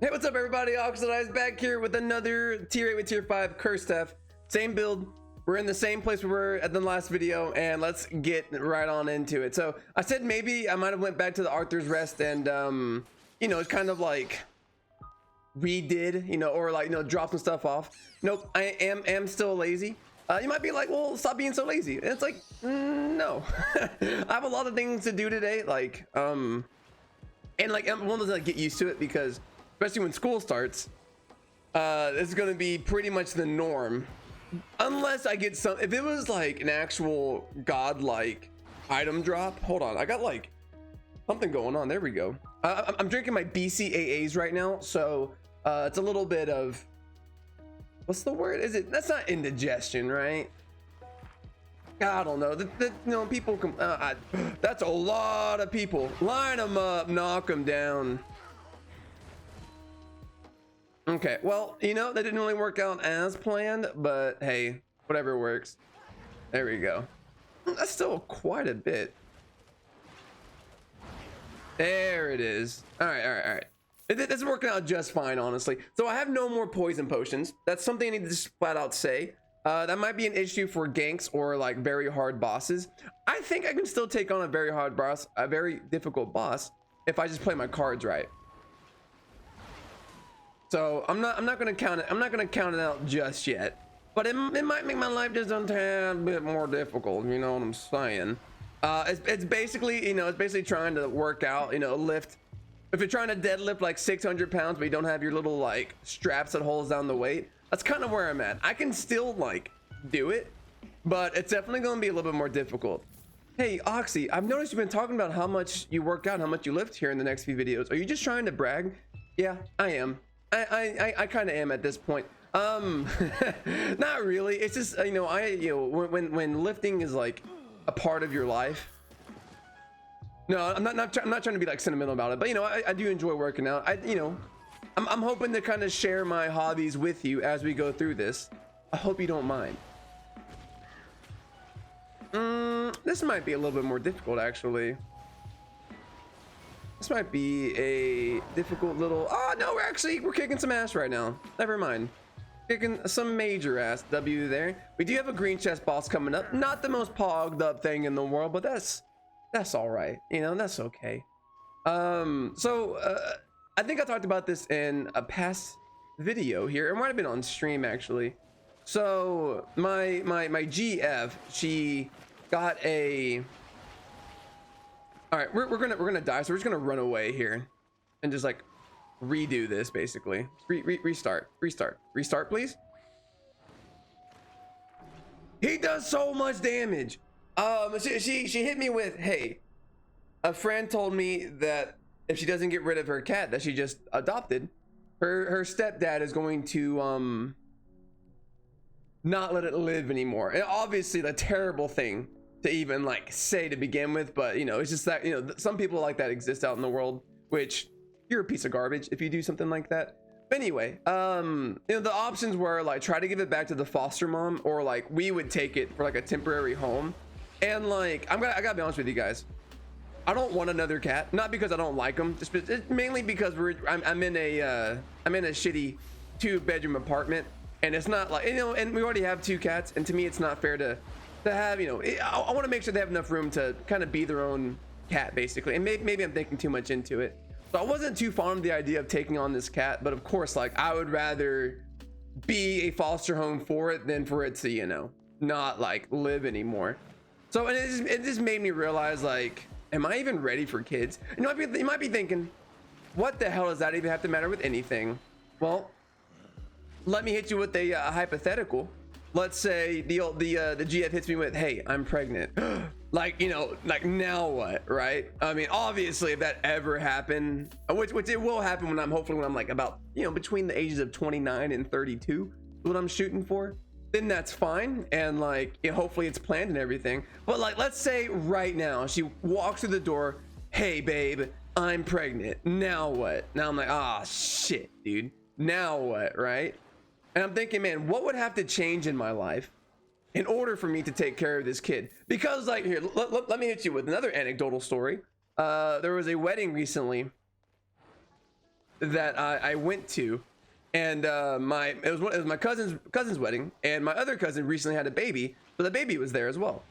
Hey, what's up, everybody? Oxidized back here with another tier 8 with tier 5 cursed F. Same build. We're in the same place we were at the last video, and let's get right on into it. So I said maybe I might have went back to the Arthur's Rest and you know, it's kind of like redid, you know, or like, you know, drop some stuff off. Nope, I am still lazy. You might be like, well, stop being so lazy. And it's like, no. I have a lot of things to do today, like and like I'm willing to like get used to it, because especially when school starts, it's gonna be pretty much the norm, unless I get some. If it was like an actual godlike item drop, hold on, I got like something going on. There we go. I'm drinking my BCAAs right now, so it's a little bit of, what's the word? Is it? That's not indigestion, right? I don't know. You know, people come. That's a lot of people. Line them up, knock them down. Okay, well, you know, that didn't really work out as planned, but hey, whatever works. There we go. That's still quite a bit. There it is. All right. This is working out just fine, honestly. So I have no more poison potions. That's something I need to just flat out say. That might be an issue for ganks or like very hard bosses. I think I can still take on a very hard boss, a very difficult boss, if I just play my cards right. So I'm not gonna count it. I'm not gonna count it out just yet, but it might make my life just a tad bit more difficult. You know what I'm saying? It's basically, you know, it's basically trying to work out, you know, lift. If you're trying to deadlift like 600 pounds, but you don't have your little like straps that holds down the weight, that's kind of where I'm at. I can still like do it, but it's definitely gonna be a little bit more difficult. Hey, Oxy, I've noticed you've been talking about how much you work out, how much you lift here in the next few videos. Are you just trying to brag? Yeah, I am. I kind of am at this point. Not really. It's just, you know, when lifting is like a part of your life. No, I'm not trying to be like sentimental about it, but you know, I do enjoy working out. I'm hoping to kind of share my hobbies with you as we go through this. I hope you don't mind. This might be a little bit more difficult, actually. This might be a difficult little. Oh no, we're kicking some ass right now. Never mind, kicking some major ass. W there. We do have a green chest boss coming up. Not the most pogged up thing in the world, but that's all right. You know, that's okay. I think I talked about this in a past video here. It might have been on stream actually. So my GF, she got a. All right, we're gonna die, so we're just gonna run away here and just like redo this basically. Restart, please. He does so much damage. She hit me with, hey, a friend told me that if she doesn't get rid of her cat that she just adopted, her stepdad is going to not let it live anymore. And obviously the terrible thing to even like say to begin with, but you know, it's just that, you know, some people like that exist out in the world, which you're a piece of garbage if you do something like that. But anyway, you know, the options were like try to give it back to the foster mom, or like we would take it for like a temporary home. And like I gotta be honest with you guys, I don't want another cat, not because I don't like them, just mainly because I'm in a shitty 2-bedroom apartment, and it's not like, you know, and we already have 2 cats, and to me it's not fair to have, you know, I want to make sure they have enough room to kind of be their own cat basically. And maybe I'm thinking too much into it, so I wasn't too fond of the idea of taking on this cat. But of course, like I would rather be a foster home for it than for it to, you know, not like live anymore. So and it just made me realize, like, am I even ready for kids? You might be thinking, what the hell does that even have to matter with anything? Well, let me hit you with a hypothetical. Let's say the GF hits me with, hey, I'm pregnant. Like, you know, like now what, right? I mean, obviously if that ever happened, which it will happen hopefully when I'm like about, you know, between the ages of 29 and 32, what I'm shooting for, then that's fine. And like, you know, hopefully it's planned and everything. But like, let's say right now she walks through the door, hey babe, I'm pregnant. Now what? Now I'm like, ah, shit, dude. Now what, right? And I'm thinking, man, what would have to change in my life in order for me to take care of this kid? Because like, here, let me hit you with another anecdotal story. There was a wedding recently that I went to, and it was my cousin's wedding, and my other cousin recently had a baby, so the baby was there as well.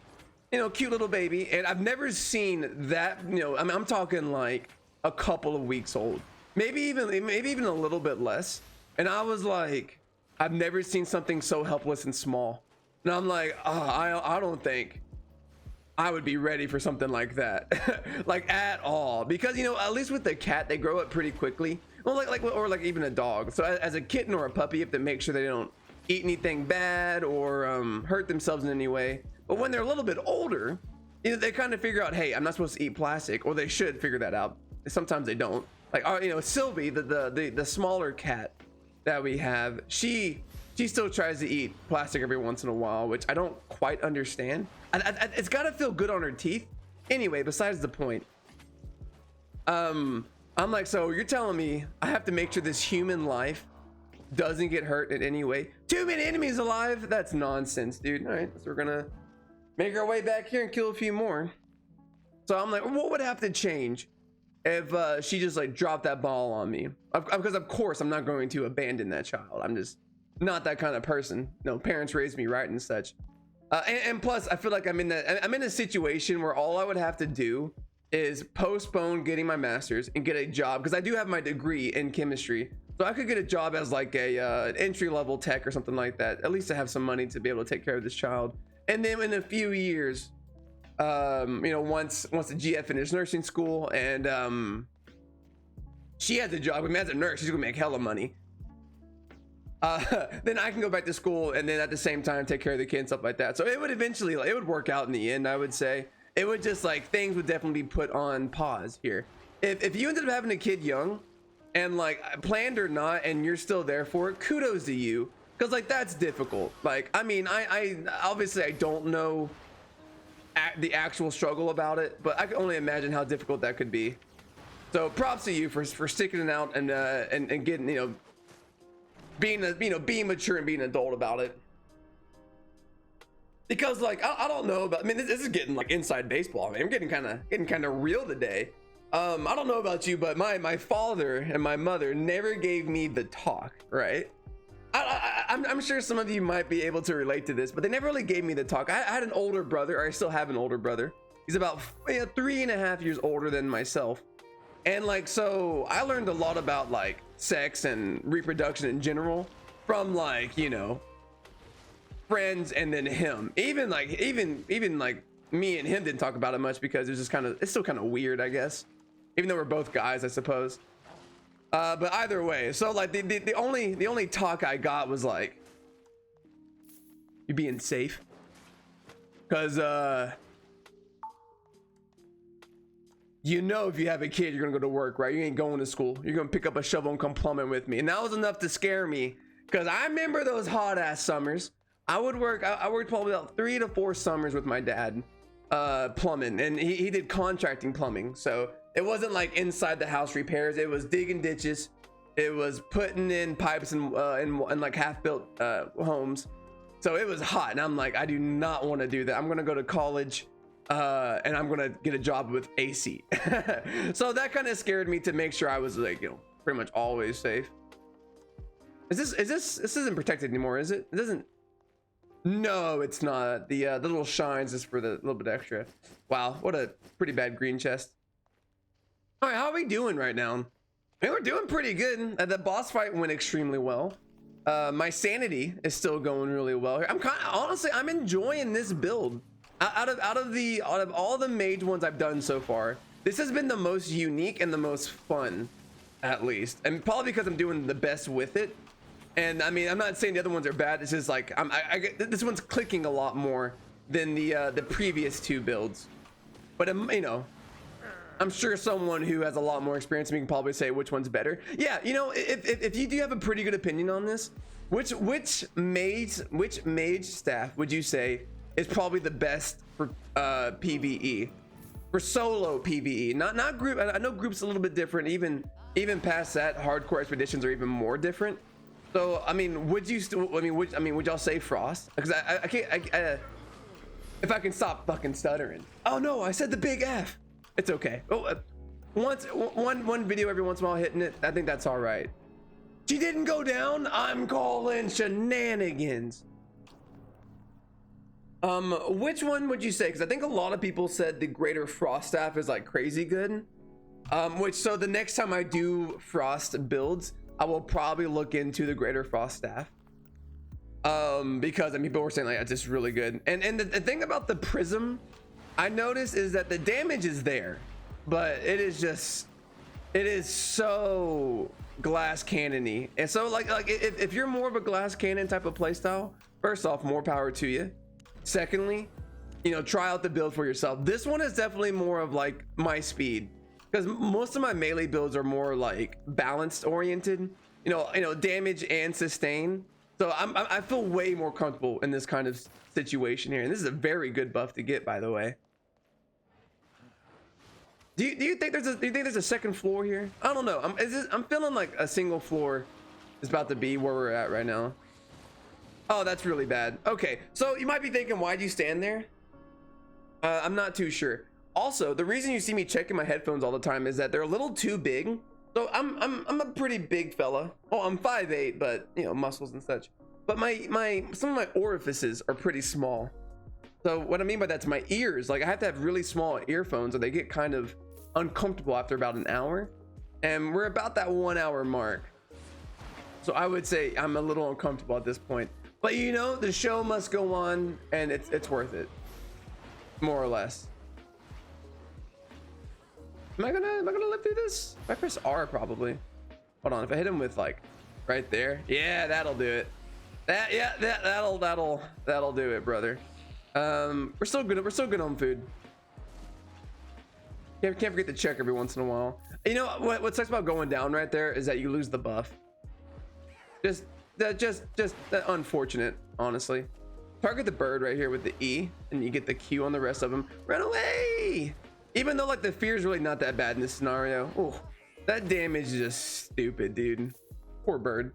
You know, cute little baby, and I've never seen that. You know, I mean, I'm talking like a couple of weeks old, maybe even a little bit less. And I was like, I've never seen something so helpless and small. And I'm like, oh, I don't think I would be ready for something like that, like at all. Because, you know, at least with the cat, they grow up pretty quickly. Well, like even a dog. So as a kitten or a puppy, you have to make sure they don't eat anything bad or hurt themselves in any way. But when they're a little bit older, you know, they kind of figure out, hey, I'm not supposed to eat plastic, or they should figure that out. Sometimes they don't. Like, you know, Sylvie, the smaller cat that we have, she still tries to eat plastic every once in a while, which I don't quite understand. It's got to feel good on her teeth. Anyway, besides the point. I'm like, so you're telling me I have to make sure this human life doesn't get hurt in any way? Too many enemies alive? That's nonsense, dude. All right, so we're gonna make our way back here and kill a few more. So I'm like, what would have to change if she just like dropped that ball on me? Because of course I'm not going to abandon that child. I'm just not that kind of person. No, parents raised me right and such. And plus, I feel like I'm in a situation where all I would have to do is postpone getting my master's and get a job, because I do have my degree in chemistry. So I could get a job as like an entry-level tech or something like that. At least I have some money to be able to take care of this child. And then in a few years, you know, once the GF finished nursing school and she has a job, I mean, as a nurse, she's gonna make hella money. Then I can go back to school and then at the same time take care of the kid and stuff like that. So it would eventually, it would work out in the end, I would say. It would just like, things would definitely be put on pause here. If you ended up having a kid young and like planned or not, and you're still there for it, kudos to you. Cause like, that's difficult. Like, I mean, I obviously I don't know the actual struggle about it, but I can only imagine how difficult that could be. So props to you for sticking it out and getting, you know, being mature and being an adult about it. Because like, I don't know about, I mean, this is getting like inside baseball. I mean, I'm getting kind of real today. I don't know about you, but my father and my mother never gave me the talk, right? I'm sure some of you might be able to relate to this, but they never really gave me the talk. I had an older brother, or I still have an older brother. He's about 3.5 years older than myself. And like, so I learned a lot about like sex and reproduction in general from like, you know, friends, and then him. Even like me and him didn't talk about it much because it's still kind of weird, I guess. Even though we're both guys, I suppose. But either way, so like the only talk I got was like, you being safe, because you know, if you have a kid, you're gonna go to work, right? You ain't going to school. You're gonna pick up a shovel and come plumbing with me. And that was enough to scare me, because I remember those hot ass summers. I worked probably about 3 to 4 summers with my dad, plumbing, and he did contracting plumbing. So it wasn't like inside the house repairs. It was digging ditches. It was putting in pipes in like half-built homes. So it was hot, and I'm like, I do not want to do that. I'm gonna go to college, and I'm gonna get a job with AC. So that kind of scared me to make sure I was like, you know, pretty much always safe. This isn't protected anymore, is it? It doesn't. No, it's not. The little shines is for the little bit extra. Wow, what a pretty bad green chest. All right, how are we doing right now? I mean, we're doing pretty good. The boss fight went extremely well. My sanity is still going really well. Honestly, I'm enjoying this build. Out of all the mage ones I've done so far, this has been the most unique and the most fun, at least. And probably because I'm doing the best with it. And I mean, I'm not saying the other ones are bad. It's just like this one's clicking a lot more than the previous 2 builds. But you know, I'm sure someone who has a lot more experience can probably say which one's better. Yeah, you know, if you do have a pretty good opinion on this, which mage staff would you say is probably the best for PvE, for solo PvE, not group? I know groups a little bit different. Even past that, hardcore expeditions are even more different. So I mean, would y'all say Frost? Because I can't. If I can stop fucking stuttering. Oh no, I said the big F. It's okay. Oh, one video every once in a while hitting it, I think that's all right. She didn't go down. I'm calling shenanigans. Which one would you say? Because I think a lot of people said the Greater Frost Staff is like crazy good. So the next time I do Frost builds, I will probably look into the Greater Frost Staff. Because I mean, people were saying like it's just really good. And the thing about the Prism, I noticed, is that the damage is there, but it is so glass cannon-y. And so like if you're more of a glass cannon type of playstyle, first off, more power to you. Secondly, you know, try out the build for yourself. This one is definitely more of like my speed, because most of my melee builds are more like balanced oriented, you know, damage and sustain. So I feel way more comfortable in this kind of situation here, and this is a very good buff to get, by the way. Do you think there's a second floor here? I don't know. I'm feeling like a single floor is about to be where we're at right now. Oh, that's really bad. Okay, so you might be thinking, why'd you stand there? I'm not too sure. Also, the reason you see me checking my headphones all the time is that they're a little too big. So I'm a pretty big fella. Oh, I'm 5'8", but you know, muscles and such. But some of my orifices are pretty small. So what I mean by that's my ears. Like I have to have really small earphones, or they get kind of uncomfortable after about an hour. And we're about that 1 hour mark. So I would say I'm a little uncomfortable at this point. But you know, the show must go on, and it's worth it, more or less. Am I gonna live through this? If I press R, probably. Hold on, if I hit him with like right there, yeah, that'll do it. That'll do it, brother. We're still good. We're still good on food. Can't forget to check every once in a while. You know what sucks about going down right there is that you lose the buff. Just unfortunate, honestly. Target the bird right here with the E, and you get the Q on the rest of them. Run away! Even though like the fear is really not that bad in this scenario. Oh, that damage is just stupid, dude. Poor bird.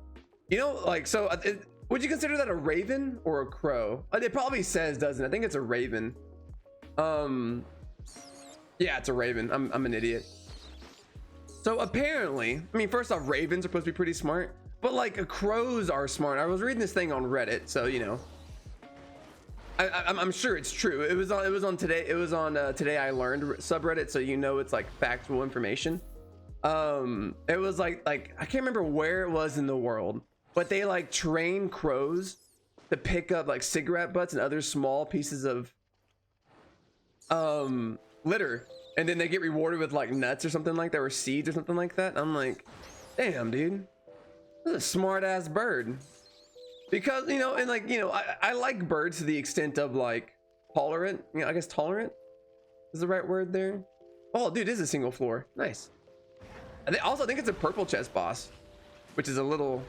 You know, like, so would you consider that a raven or a crow? It probably says, doesn't it? I think it's a raven. Yeah, it's a raven. I'm an idiot. So apparently, I mean, first off, ravens are supposed to be pretty smart, but like crows are smart. I was reading this thing on Reddit, so you know, I'm sure it's true. It was on Today I Learned subreddit, so you know it's like factual information. It was like I can't remember where it was in the world, but they like train crows to pick up like cigarette butts and other small pieces of litter, and then they get rewarded with like nuts or something like that, or seeds or something like that. I'm like, damn, dude, this is a smart ass bird. Because, you know, and like, you know, I like birds to the extent of like tolerant, you know, I guess tolerant is the right word there. Oh, dude, this is a single floor. Nice. And also, I think it's a purple chest boss, which is a little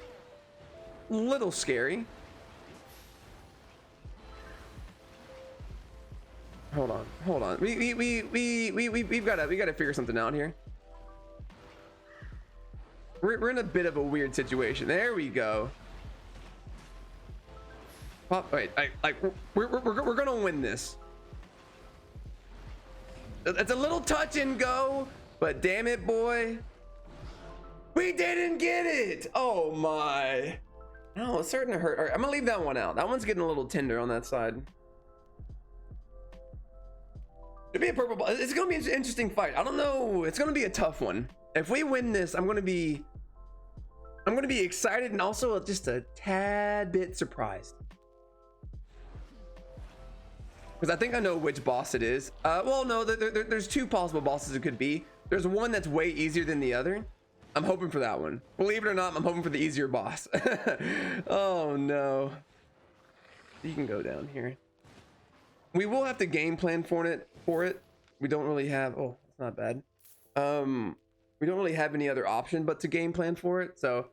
scary. Hold on. We've got to figure something out here. We're in a bit of a weird situation. There we go. Wait, we're gonna win this. It's a little touch and go, but damn it, boy, we didn't get it. Oh my. No, it's starting to hurt. All right, I'm gonna leave that one out. That one's getting a little tender on that side. It'd be a purple ball. It's gonna be an interesting fight. I don't know. It's gonna be a tough one. If we win this, I'm gonna be excited and also just a tad bit surprised. Because I think I know which boss it is. Well, no, there's two possible bosses it could be. There's one that's way easier than the other. I'm hoping for that one. Believe it or not, I'm hoping for the easier boss. Oh no. You can go down here. We will have to game plan for it. We don't really have, oh, it's not bad. We don't really have any other option but to game plan for it. So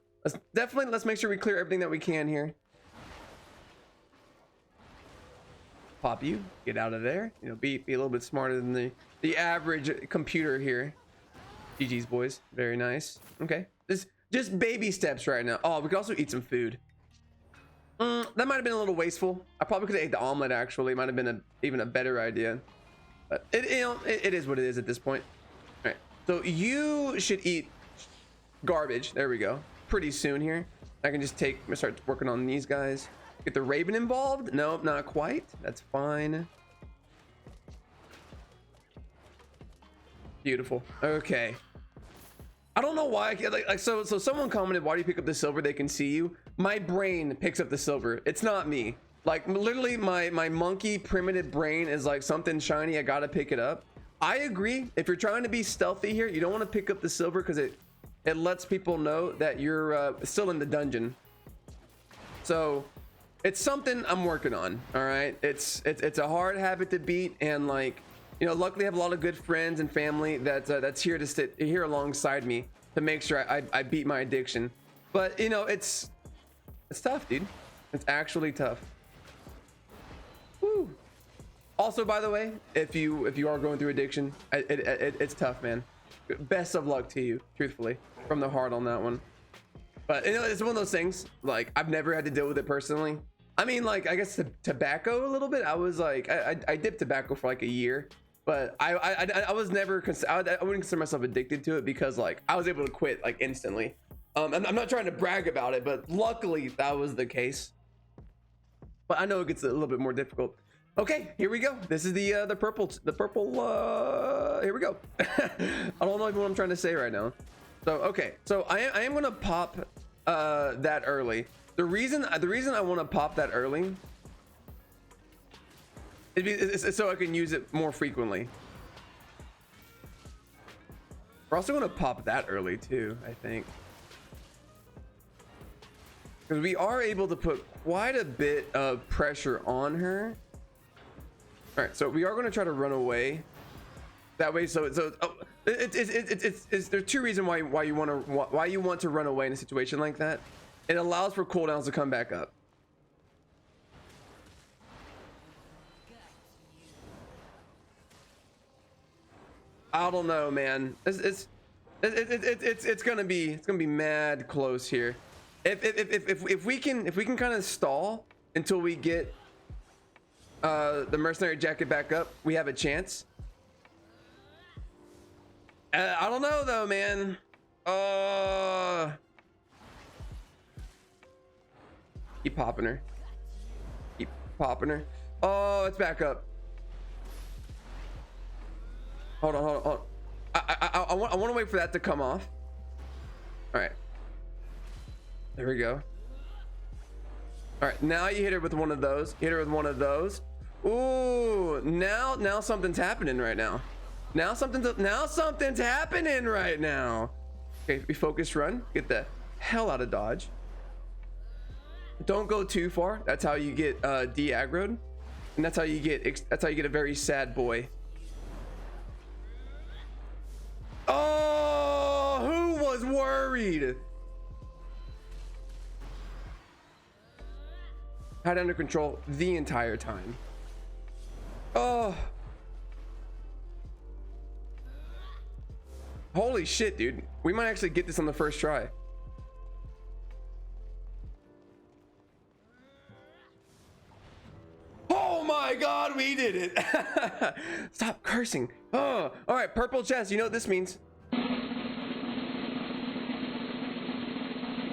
let's make sure we clear everything that we can here. Pop you, get out of there. You know, be a little bit smarter than the average computer here. GG's, boys. Very nice. Okay, just baby steps right now. Oh, we could also eat some food. That might have been a little wasteful. I probably could have ate the omelet. Actually, might have been even a better idea. But it is what it is at this point. All right. So you should eat garbage. There we go. Pretty soon here. I can just start working on these guys. Get the Raven involved? Nope, not quite. That's fine. Beautiful. Okay. I don't know why. So someone commented, why do you pick up the silver? They can see you. My brain picks up the silver. It's not me. Like literally my monkey primitive brain is like something shiny. I gotta pick it up. I agree. If you're trying to be stealthy here, you don't want to pick up the silver because it lets people know that you're still in the dungeon. So it's something I'm working on. All right. It's a hard habit to beat, and like, you know, luckily I have a lot of good friends and family that's here to sit here alongside me to make sure I beat my addiction. But you know, it's tough, dude. It's actually tough. Woo. Also, by the way, if you are going through addiction, it's tough, man. Best of luck to you, truthfully, from the heart on that one. But you know, it's one of those things. Like, I've never had to deal with it personally. I mean, like, I guess tobacco a little bit. I was like, I dipped tobacco for like a year, but I was never I wouldn't consider myself addicted to it because like I was able to quit like instantly. I'm not trying to brag about it, but luckily that was the case. But I know it gets a little bit more difficult. Okay, here we go. This is the purple. Here we go. I don't know even what I'm trying to say right now. So okay, so I am gonna pop that early. The reason I want to pop that early is so I can use it more frequently. We're also gonna pop that early too, I think. Because we are able to put quite a bit of pressure on her. All right, so we are going to try to run away that way. So there's two reasons why you want to run away in a situation like that. It allows for cooldowns to come back up. I don't know, man. It's gonna be mad close here. If we can kind of stall until we get the mercenary jacket back up, we have a chance. I don't know though, man. Keep popping her. Keep popping her. Oh, it's back up. Hold on. I want to wait for that to come off. All right. There we go. All right, now you hit her with one of those. Hit her with one of those. Ooh, now something's happening right now. Now something's happening right now. Okay, we focus run. Get the hell out of dodge. Don't go too far. That's how you get de-aggroed, and that's how you get a very sad boy. Oh, who was worried? Had it under control the entire time. Oh, holy shit, dude. We might actually get this on the first try. Oh my god, we did it. Stop cursing. Oh, all right, purple chest. You know what this means. Here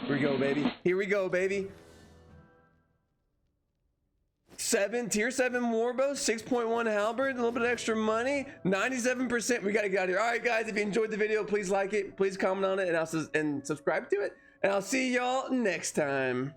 we go, baby. Here we go, baby. Tier 7 warbow, 6.1 halberd, a little bit of extra money, 97%. We gotta get out of here. All right, guys, if you enjoyed the video, please like it, please comment on it, and subscribe to it, and I'll see y'all next time.